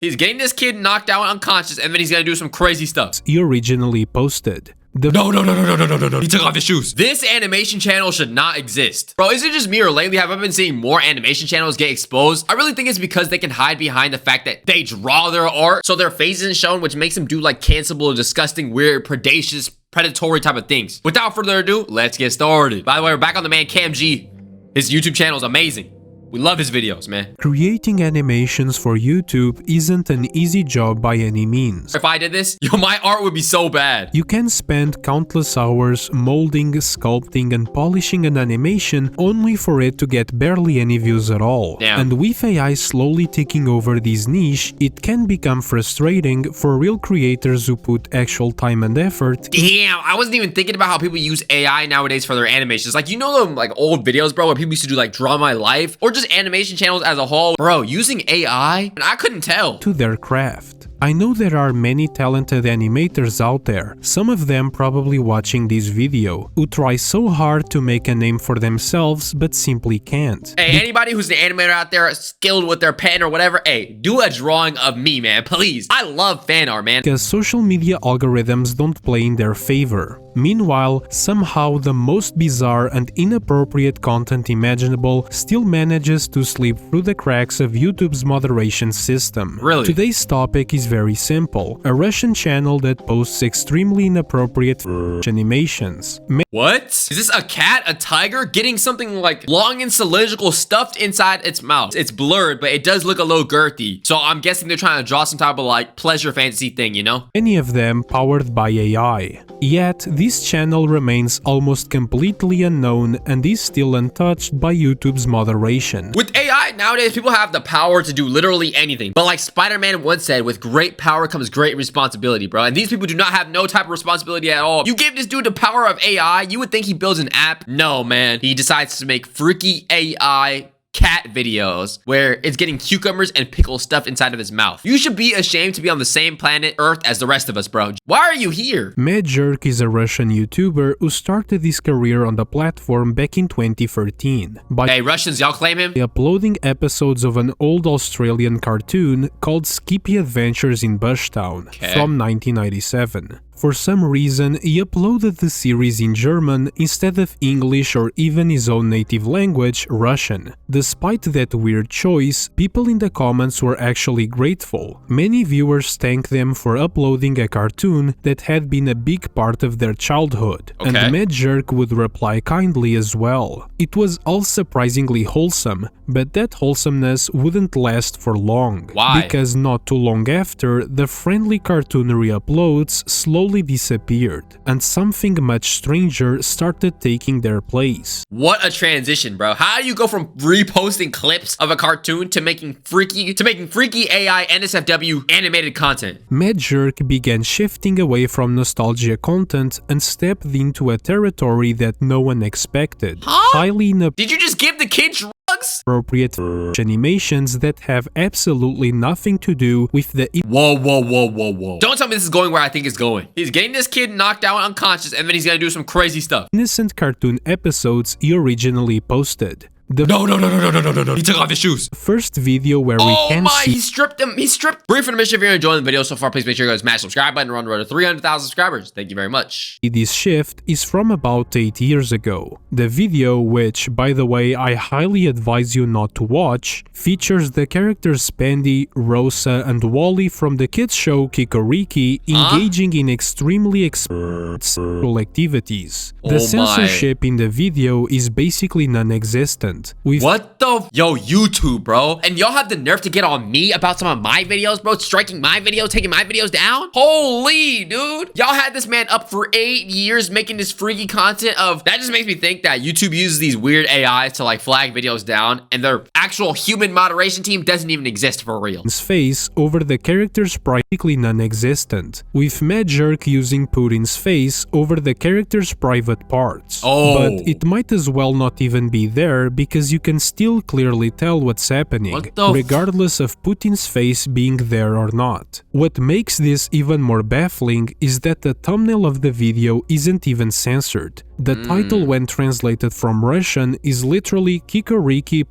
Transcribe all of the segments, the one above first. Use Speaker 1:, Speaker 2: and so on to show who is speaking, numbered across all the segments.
Speaker 1: He's getting this kid knocked out unconscious, and then he's gonna do some crazy stuff.
Speaker 2: He originally posted.
Speaker 1: No. He took off his shoes. This animation channel should not exist. Bro, is it just me or lately have I been seeing more animation channels get exposed? I really think it's because they can hide behind the fact that they draw their art, so their face isn't shown, which makes them do like cancelable, disgusting, weird, predacious, predatory type of things. Without further ado, let's get started. By the way, we're back on the man Cam G. His YouTube channel is amazing. We love his videos, man.
Speaker 2: Creating animations for YouTube isn't an easy job by any means.
Speaker 1: If I did this, yo, my art would be so bad.
Speaker 2: You can spend countless hours molding, sculpting, and polishing an animation only for it to get barely any views at all.
Speaker 1: Damn.
Speaker 2: And with AI slowly taking over this niche, it can become frustrating for real creators who put actual time and effort.
Speaker 1: Damn, I wasn't even thinking about how people use AI nowadays for their animations. Like, you know them like old videos, bro, where people used to do like Draw My Life or just animation channels as a whole. Bro, using AI, and I couldn't tell.
Speaker 2: To their craft. I know there are many talented animators out there, some of them probably watching this video, who try so hard to make a name for themselves but simply can't.
Speaker 1: Hey, anybody who's an animator out there skilled with their pen or whatever, hey, do a drawing of me, man, please. I love fan art, man.
Speaker 2: Because social media algorithms don't play in their favor. Meanwhile, somehow the most bizarre and inappropriate content imaginable still manages to slip through the cracks of YouTube's moderation system.
Speaker 1: Really?
Speaker 2: Today's topic is very simple. A Russian channel that posts extremely inappropriate animations.
Speaker 1: What? Is this a cat, a tiger, getting something like long and cylindrical stuffed inside its mouth? It's blurred, but it does look a little girthy. So I'm guessing they're trying to draw some type of like pleasure fantasy thing, you know?
Speaker 2: Many of them powered by AI. Yet, this channel remains almost completely unknown and is still untouched by YouTube's moderation.
Speaker 1: With AI, nowadays people have the power to do literally anything. But like Spider-Man once said, with great power comes great responsibility, bro. And these people do not have no type of responsibility at all. You give this dude the power of AI, you would think he builds an app. No, man. He decides to make freaky AI cat videos where it's getting cucumbers and pickle stuff inside of his mouth. You should be ashamed to be on the same planet Earth as the rest of us, bro. Why are you here?
Speaker 2: Medjerk is a Russian YouTuber who started his career on the platform back in 2013 by
Speaker 1: Hey, Russians, y'all claim him?
Speaker 2: uploading episodes of an old Australian cartoon called Skippy Adventures in Bushtown from 1997. For some reason, he uploaded the series in German instead of English or even his own native language, Russian. Despite that weird choice, people in the comments were actually grateful. Many viewers thanked them for uploading a cartoon that had been a big part of their childhood, and Medjerk would reply kindly as well. It was all surprisingly wholesome, but that wholesomeness wouldn't last for long.
Speaker 1: Why?
Speaker 2: Because not too long after, the friendly cartoonery uploads slowly disappeared, and something much stranger started taking their place.
Speaker 1: What a transition, bro. How do you go from reposting clips of a cartoon to making freaky AI NSFW animated content?
Speaker 2: Medjerk began shifting away from nostalgia content and stepped into a territory that no one expected. Highly
Speaker 1: Did you just give the kid drugs?
Speaker 2: inappropriate animations that have absolutely nothing to do with the
Speaker 1: Whoa. Don't tell me this is going where I think it's going. He's getting this kid knocked out unconscious, and then he's gonna do some crazy stuff.
Speaker 2: innocent cartoon episodes he originally posted. The
Speaker 1: No. He took off his shoes.
Speaker 2: first video where we can see
Speaker 1: He stripped him. He stripped. Brief intermission. If you're enjoying the video so far, please make sure you guys smash the subscribe button. We're on the road to 300,000 subscribers. Thank you very much.
Speaker 2: this shift is from about 8 years ago. The video, which, by the way, I highly advise you not to watch, features the characters Spendy, Rosa, and Wally from the kids show Kikoriki engaging in extremely sexual activities. The censorship in the video is basically non-existent.
Speaker 1: What the? Yo, YouTube, bro. And y'all have the nerve to get on me about some of my videos, bro? Striking my videos, taking my videos down? Holy, dude. Y'all had this man up for 8 years making this freaky content of... That just makes me think that YouTube uses these weird AIs to like flag videos down, and their actual human moderation team doesn't even exist for real.
Speaker 2: His face over the character's practically non-existent, with Medjerk using Putin's face over the character's private parts. But it might as well not even be there because you can still clearly tell what's happening, regardless of Putin's face being there or not. What makes this even more baffling is that the thumbnail of the video isn't even censored. The title, when translated from Russian, is literally Kikoriki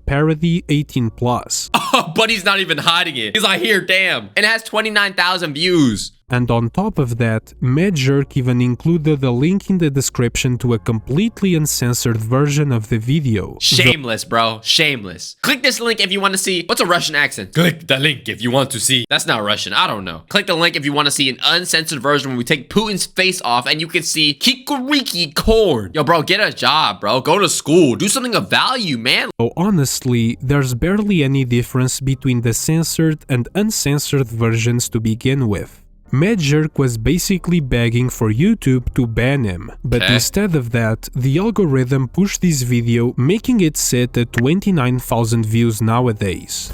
Speaker 2: parody 18+.
Speaker 1: Buddy's not even hiding it. He's like, here, damn. And it has 29,000 views.
Speaker 2: And on top of that, Medjerk even included a link in the description to a completely uncensored version of the video.
Speaker 1: Shameless, bro. Shameless. Click this link if you want to see... What's a Russian accent? Click the link if you want to see... That's not Russian. I don't know. Click the link if you want to see an uncensored version where we take Putin's face off and you can see Kikuriki corn. Yo, bro, get a job, bro. Go to school. Do something of value, man.
Speaker 2: So honestly, there's barely any difference between the censored and uncensored versions to begin with. Medjerk was basically begging for YouTube to ban him, but instead of that, the algorithm pushed this video, making it sit at 29,000 views nowadays.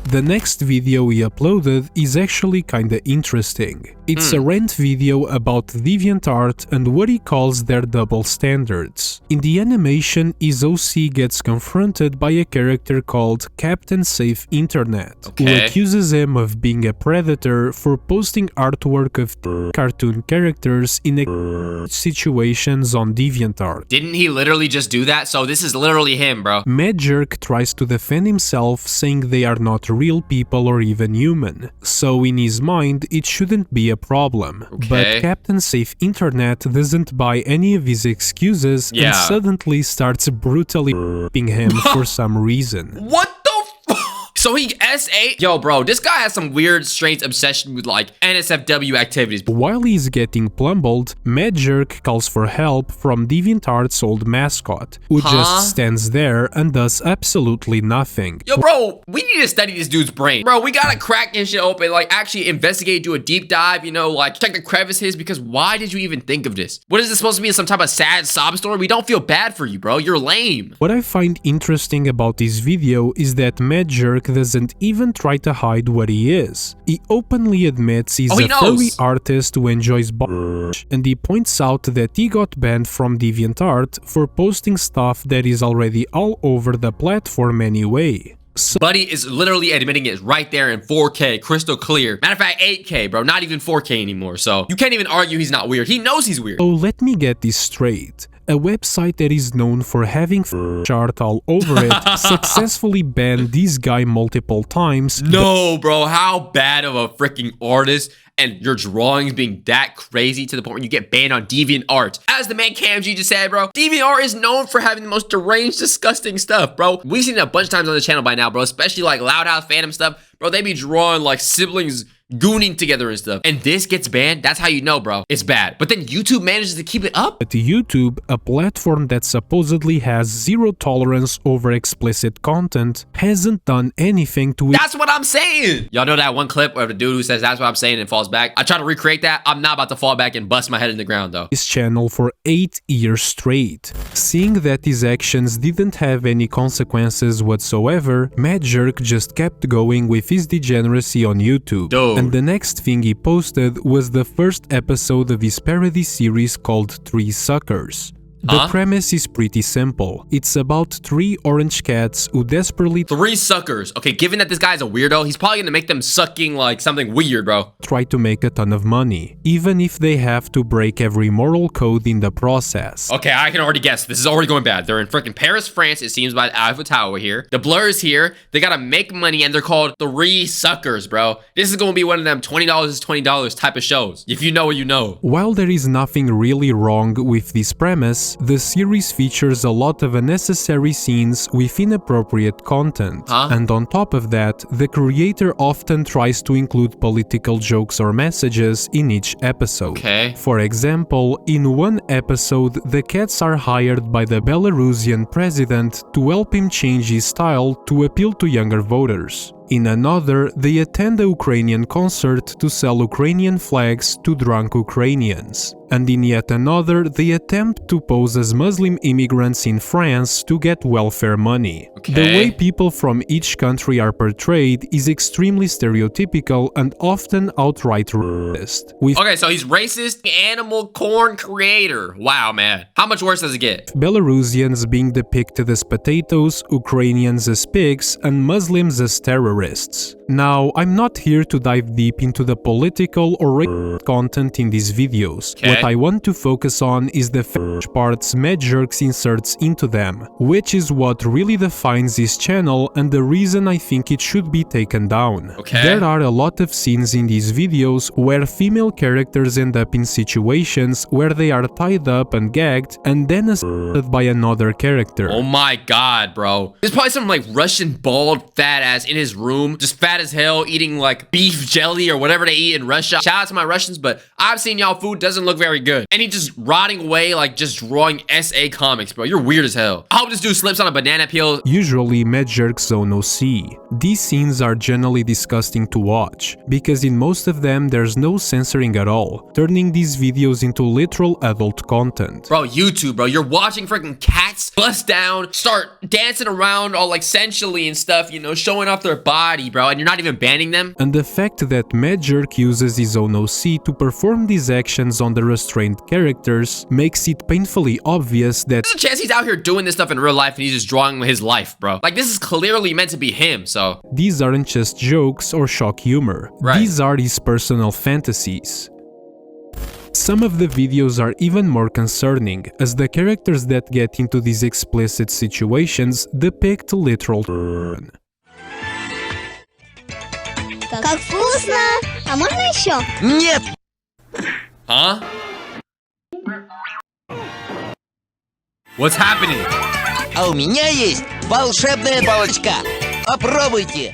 Speaker 2: The next video he uploaded is actually kinda interesting. It's a rant video about DeviantArt and what he calls their double standards. In the animation, his OC gets confronted by a character called Captain Safe Internet, who accuses him of being a predator for posting artwork of cartoon characters in situations on DeviantArt.
Speaker 1: Didn't he literally just do that? So this is literally him, bro.
Speaker 2: Medjerk tries to defend himself, saying they are not real people or even human, so in his mind it shouldn't be a problem. But Captain Safe Internet doesn't buy any of his excuses and suddenly starts brutally f***ing him for some reason.
Speaker 1: What the So he S8? Yo, bro, this guy has some weird, strange obsession with, like, NSFW activities.
Speaker 2: While he's getting plumbled, Medjerk calls for help from DeviantArt's old mascot, who just stands there and does absolutely nothing.
Speaker 1: Yo, bro, we need to study this dude's brain. Bro, we gotta crack this shit open, like, actually investigate, do a deep dive, you know, like, check the crevices, because why did you even think of this? What is this supposed to be, some type of sad sob story? We don't feel bad for you, bro. You're lame.
Speaker 2: What I find interesting about this video is that Medjerk doesn't even try to hide what he is. He openly admits he's a furry artist who enjoys and he points out that he got banned from DeviantArt for posting stuff that is already all over the platform anyway. So
Speaker 1: Buddy is literally admitting it right there in 4K, crystal clear. Matter of fact, 8K, bro, not even 4K anymore. So you can't even argue he's not weird. He knows he's weird.
Speaker 2: So let me get this straight. A website that is known for having art all over it successfully banned this guy multiple times.
Speaker 1: No, bro, how bad of a freaking artist and your drawings being that crazy to the point where you get banned on DeviantArt. As the man KMG just said, bro, DeviantArt is known for having the most deranged, disgusting stuff, bro. We've seen it a bunch of times on the channel by now, bro, especially like Loud House Phantom stuff. Bro, they be drawing like siblings gooning together and stuff. And this gets banned, that's how you know, bro. It's bad. But then YouTube manages to keep it up?
Speaker 2: But YouTube, a platform that supposedly has zero tolerance over explicit content, hasn't done anything to it.
Speaker 1: That's what I'm saying! Y'all know that one clip of the dude who says, that's what I'm saying, and falls back? I try to recreate that. I'm not about to fall back and bust my head in the ground, though.
Speaker 2: This channel for 8 years straight. Seeing that his actions didn't have any consequences whatsoever, Medjerk just kept going with his degeneracy on YouTube.
Speaker 1: Dude.
Speaker 2: And the next thing he posted was the first episode of his parody series called 3 Suckers. The premise is pretty simple. It's about 3 orange cats who desperately
Speaker 1: 3 suckers. Okay, given that this guy's a weirdo, he's probably gonna make them sucking like something weird, bro.
Speaker 2: Try to make a ton of money, even if they have to break every moral code in the process.
Speaker 1: Okay, I can already guess. This is already going bad. They're in freaking Paris, France, it seems, by the Eiffel Tower here. The Blur is here. They gotta make money, and they're called 3 suckers, bro. This is gonna be one of them $20 is $20 type of shows. If you know what you know.
Speaker 2: While there is nothing really wrong with this premise, the series features a lot of unnecessary scenes with inappropriate content. And on top of that, the creator often tries to include political jokes or messages in each episode. For example, in one episode, the cats are hired by the Belarusian president to help him change his style to appeal to younger voters. In another, they attend a Ukrainian concert to sell Ukrainian flags to drunk Ukrainians. And in yet another, they attempt to pose as Muslim immigrants in France to get welfare money. The way people from each country are portrayed is extremely stereotypical and often outright racist.
Speaker 1: Okay, so he's racist, animal corn creator. Wow, man. How much worse does it get?
Speaker 2: Belarusians being depicted as potatoes, Ukrainians as pigs, and Muslims as terrorists. Now, I'm not here to dive deep into the political or racist content in these videos.
Speaker 1: Okay.
Speaker 2: What I want to focus on is the parts Medjerks inserts into them, which is what really defines this channel and the reason I think it should be taken down.
Speaker 1: Okay.
Speaker 2: There are a lot of scenes in these videos where female characters end up in situations where they are tied up and gagged and then assaulted by another character.
Speaker 1: Oh my god, bro. There's probably some like Russian bald fat ass in his room, just fat as hell, eating like beef jelly or whatever they eat in Russia. Shout out to my Russians, but I've seen y'all food doesn't look very good. And he just rotting away like just drawing SA comics, bro. You're weird as hell. I hope this dude slips on a banana peel.
Speaker 2: Usually Medjerks zone OC. These scenes are generally disgusting to watch, because in most of them there's no censoring at all, turning these videos into literal adult content.
Speaker 1: Bro, YouTube, bro, you're watching freaking cats bust down, start dancing around all like sensually and stuff, you know, showing off their body, bro, and you're not even banning them.
Speaker 2: And the fact that Medjerk uses his own OC to perform these actions on the restrained characters makes it painfully obvious that
Speaker 1: There's a chance he's out here doing this stuff in real life and he's just drawing his life, bro. Like, this is clearly meant to be him, so.
Speaker 2: these aren't just jokes or shock humor.
Speaker 1: Right.
Speaker 2: These are his personal fantasies. Some of the videos are even more concerning, as the characters that get into these explicit situations depict literal turn.
Speaker 3: Как вкусно! А можно еще?
Speaker 4: Нет!
Speaker 1: Huh? What's happening?
Speaker 4: А у меня есть волшебная палочка. Попробуйте!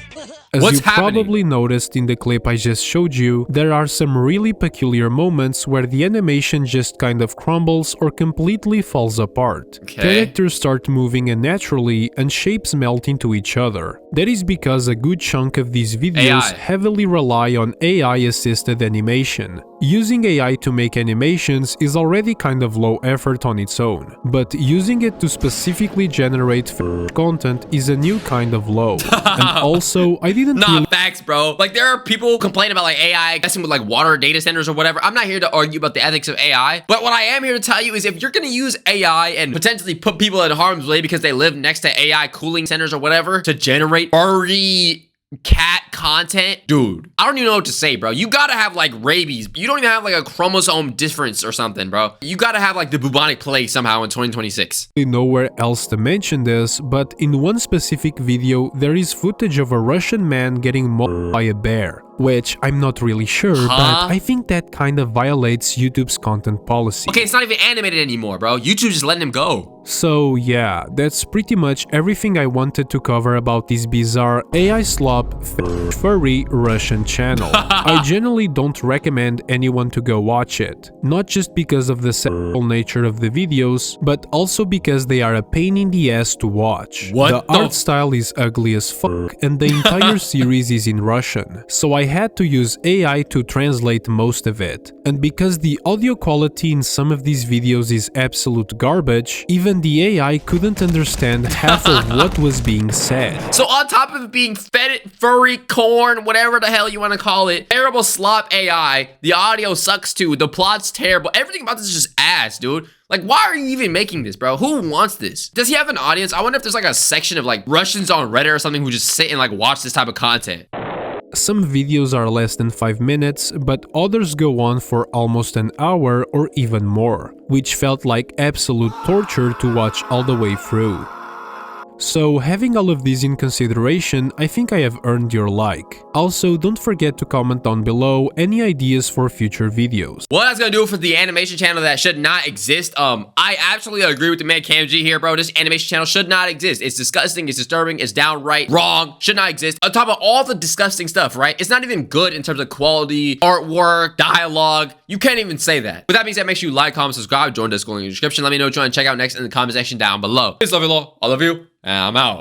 Speaker 2: As
Speaker 1: What's
Speaker 2: you
Speaker 1: happening?
Speaker 2: probably noticed in the clip I just showed you, there are some really peculiar moments where the animation just kind of crumbles or completely falls apart.
Speaker 1: Okay.
Speaker 2: Characters start moving unnaturally and shapes melt into each other. That is because a good chunk of these videos
Speaker 1: AI.
Speaker 2: heavily rely on AI-assisted animation. Using AI to make animations is already kind of low effort on its own, but using it to specifically generate content is a new kind of low. And also, I didn't
Speaker 1: Nah,
Speaker 2: really
Speaker 1: facts, bro. Like, there are people complaining about like AI messing with like water data centers or whatever. I'm not here to argue about the ethics of AI, but what I am here to tell you is if you're gonna use AI and potentially put people in harm's way because they live next to AI cooling centers or whatever to generate furry cat content, dude, I don't even know what to say, bro. You gotta have like rabies. You don't even have like a chromosome difference or something, bro. You gotta have like the bubonic plague somehow in 2026.
Speaker 2: know where else to mention this, but in one specific video there is footage of a Russian man getting mauled by a bear, which I'm not really sure, but I think that kind of violates YouTube's content policy.
Speaker 1: Okay, it's not even animated anymore, bro. YouTube just letting him go.
Speaker 2: So yeah, that's pretty much everything I wanted to cover about this bizarre AI slop furry Russian channel. I generally don't recommend anyone to go watch it, not just because of the sexual nature of the videos, but also because they are a pain in the ass to watch.
Speaker 1: What
Speaker 2: the art style is ugly as fuck and the entire series is in Russian, so I had to use AI to translate most of it. And because the audio quality in some of these videos is absolute garbage, even the AI couldn't understand half of what was being said.
Speaker 1: So on top of being fed furry corn, whatever the hell you want to call it, terrible slop AI, the audio sucks too, the plot's terrible, everything about this is just ass, dude. Like, why are you even making this, bro? Who wants this? Does he have an audience? I wonder if there's like a section of like Russians on Reddit or something who just sit and like watch this type of content.
Speaker 2: Some videos are less than 5 minutes, but others go on for almost an hour or even more, which felt like absolute torture to watch all the way through. So, having all of these in consideration, I think I have earned your like. Also, don't forget to comment down below any ideas for future videos.
Speaker 1: Well, that's gonna do it for the animation channel that should not exist. I absolutely agree with the man Cam G here, bro. This animation channel should not exist. It's disgusting, it's disturbing, it's downright wrong, should not exist. On top of all the disgusting stuff, right? It's not even good in terms of quality, artwork, dialogue. You can't even say that. With that being said, make sure you like, comment, subscribe, join Discord in the description. Let me know what you want to check out next in the comment section down below. Peace, love you all. I love you. And I'm out.